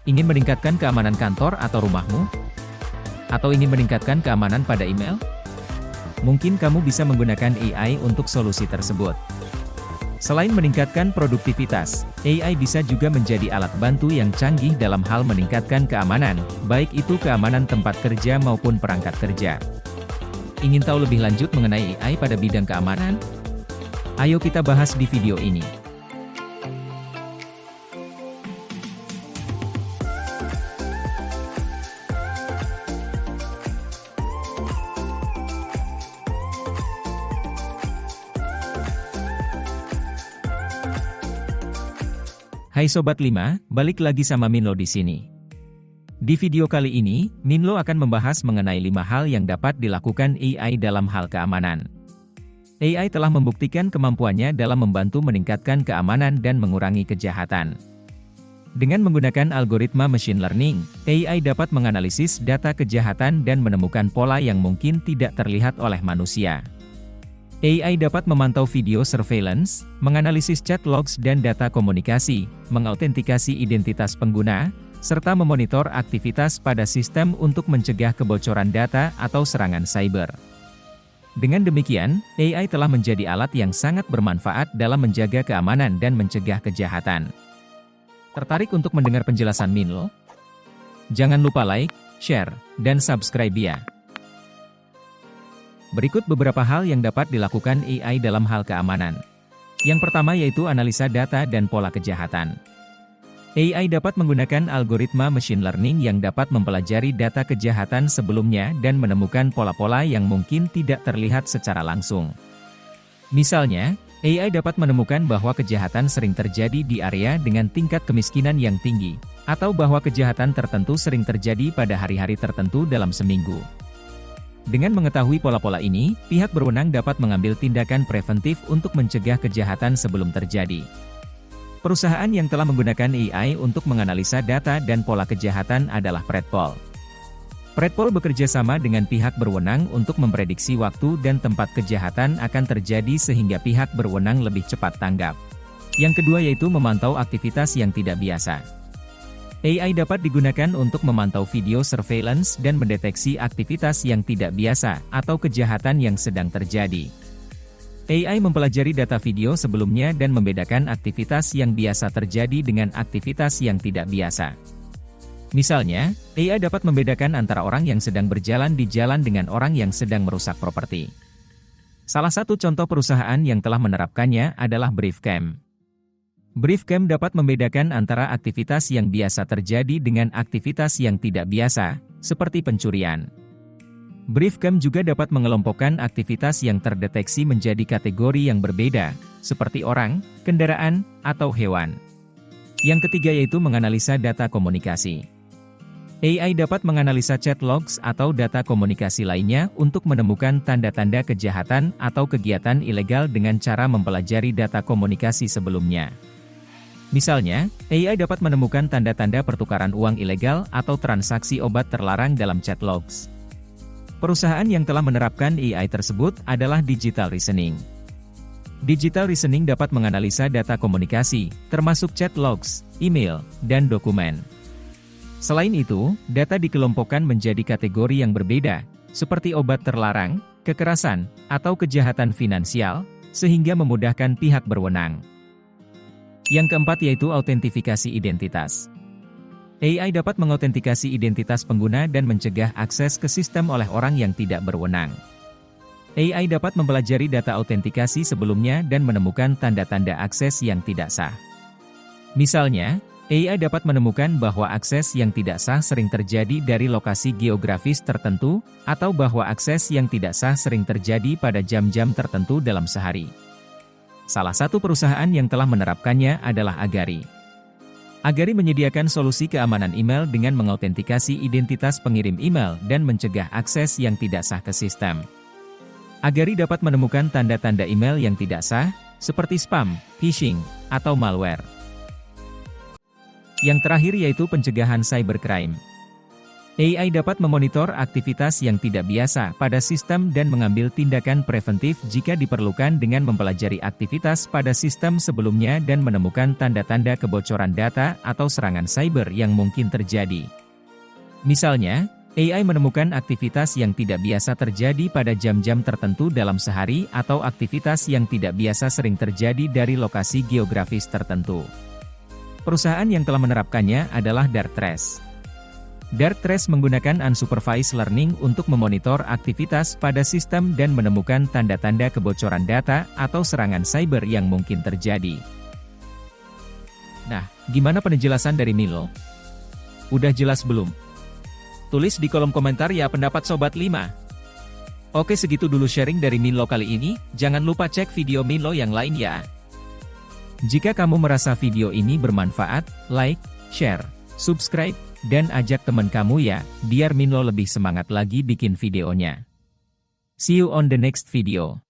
Ingin meningkatkan keamanan kantor atau rumahmu? Atau ingin meningkatkan keamanan pada email? Mungkin kamu bisa menggunakan AI untuk solusi tersebut. Selain meningkatkan produktivitas, AI bisa juga menjadi alat bantu yang canggih dalam hal meningkatkan keamanan, baik itu keamanan tempat kerja maupun perangkat kerja. Ingin tahu lebih lanjut mengenai AI pada bidang keamanan? Ayo kita bahas di video ini. Hai Sobat 5, balik lagi sama Minlo di sini. Di video kali ini, Minlo akan membahas mengenai 5 hal yang dapat dilakukan AI dalam hal keamanan. AI telah membuktikan kemampuannya dalam membantu meningkatkan keamanan dan mengurangi kejahatan. Dengan menggunakan algoritma machine learning, AI dapat menganalisis data kejahatan dan menemukan pola yang mungkin tidak terlihat oleh manusia. AI dapat memantau video surveillance, menganalisis chat logs dan data komunikasi, mengautentikasi identitas pengguna, serta memonitor aktivitas pada sistem untuk mencegah kebocoran data atau serangan cyber. Dengan demikian, AI telah menjadi alat yang sangat bermanfaat dalam menjaga keamanan dan mencegah kejahatan. Tertarik untuk mendengar penjelasan Minlo? Jangan lupa like, share, dan subscribe ya. Berikut beberapa hal yang dapat dilakukan AI dalam hal keamanan. Yang pertama yaitu analisa data dan pola kejahatan. AI dapat menggunakan algoritma machine learning yang dapat mempelajari data kejahatan sebelumnya dan menemukan pola-pola yang mungkin tidak terlihat secara langsung. Misalnya, AI dapat menemukan bahwa kejahatan sering terjadi di area dengan tingkat kemiskinan yang tinggi, atau bahwa kejahatan tertentu sering terjadi pada hari-hari tertentu dalam seminggu. Dengan mengetahui pola-pola ini, pihak berwenang dapat mengambil tindakan preventif untuk mencegah kejahatan sebelum terjadi. Perusahaan yang telah menggunakan AI untuk menganalisa data dan pola kejahatan adalah Predpol. Predpol bekerja sama dengan pihak berwenang untuk memprediksi waktu dan tempat kejahatan akan terjadi sehingga pihak berwenang lebih cepat tanggap. Yang kedua yaitu memantau aktivitas yang tidak biasa. AI dapat digunakan untuk memantau video surveillance dan mendeteksi aktivitas yang tidak biasa atau kejahatan yang sedang terjadi. AI mempelajari data video sebelumnya dan membedakan aktivitas yang biasa terjadi dengan aktivitas yang tidak biasa. Misalnya, AI dapat membedakan antara orang yang sedang berjalan di jalan dengan orang yang sedang merusak properti. Salah satu contoh perusahaan yang telah menerapkannya adalah Briefcam. Briefcam dapat membedakan antara aktivitas yang biasa terjadi dengan aktivitas yang tidak biasa, seperti pencurian. Briefcam juga dapat mengelompokkan aktivitas yang terdeteksi menjadi kategori yang berbeda, seperti orang, kendaraan, atau hewan. Yang ketiga yaitu menganalisa data komunikasi. AI dapat menganalisa chat logs atau data komunikasi lainnya untuk menemukan tanda-tanda kejahatan atau kegiatan ilegal dengan cara mempelajari data komunikasi sebelumnya. Misalnya, AI dapat menemukan tanda-tanda pertukaran uang ilegal atau transaksi obat terlarang dalam chat logs. Perusahaan yang telah menerapkan AI tersebut adalah Digital Reasoning. Digital Reasoning dapat menganalisa data komunikasi, termasuk chat logs, email, dan dokumen. Selain itu, data dikelompokkan menjadi kategori yang berbeda, seperti obat terlarang, kekerasan, atau kejahatan finansial, sehingga memudahkan pihak berwenang. Yang keempat yaitu autentifikasi identitas. AI dapat mengautentikasi identitas pengguna dan mencegah akses ke sistem oleh orang yang tidak berwenang. AI dapat mempelajari data autentikasi sebelumnya dan menemukan tanda-tanda akses yang tidak sah. Misalnya, AI dapat menemukan bahwa akses yang tidak sah sering terjadi dari lokasi geografis tertentu, atau bahwa akses yang tidak sah sering terjadi pada jam-jam tertentu dalam sehari. Salah satu perusahaan yang telah menerapkannya adalah Agari. Agari menyediakan solusi keamanan email dengan mengautentikasi identitas pengirim email dan mencegah akses yang tidak sah ke sistem. Agari dapat menemukan tanda-tanda email yang tidak sah, seperti spam, phishing, atau malware. Yang terakhir yaitu pencegahan cybercrime. AI dapat memonitor aktivitas yang tidak biasa pada sistem dan mengambil tindakan preventif jika diperlukan dengan mempelajari aktivitas pada sistem sebelumnya dan menemukan tanda-tanda kebocoran data atau serangan cyber yang mungkin terjadi. Misalnya, AI menemukan aktivitas yang tidak biasa terjadi pada jam-jam tertentu dalam sehari atau aktivitas yang tidak biasa sering terjadi dari lokasi geografis tertentu. Perusahaan yang telah menerapkannya adalah Darktrace. Darktrace menggunakan unsupervised learning untuk memonitor aktivitas pada sistem dan menemukan tanda-tanda kebocoran data atau serangan cyber yang mungkin terjadi. Nah, gimana penjelasan dari Milo? Udah jelas belum? Tulis di kolom komentar ya pendapat Sobat 5. Oke, segitu dulu sharing dari Milo kali ini, jangan lupa cek video Milo yang lain ya. Jika kamu merasa video ini bermanfaat, like, share, subscribe, dan ajak teman kamu ya, biar Milo lebih semangat lagi bikin videonya. See you on the next video.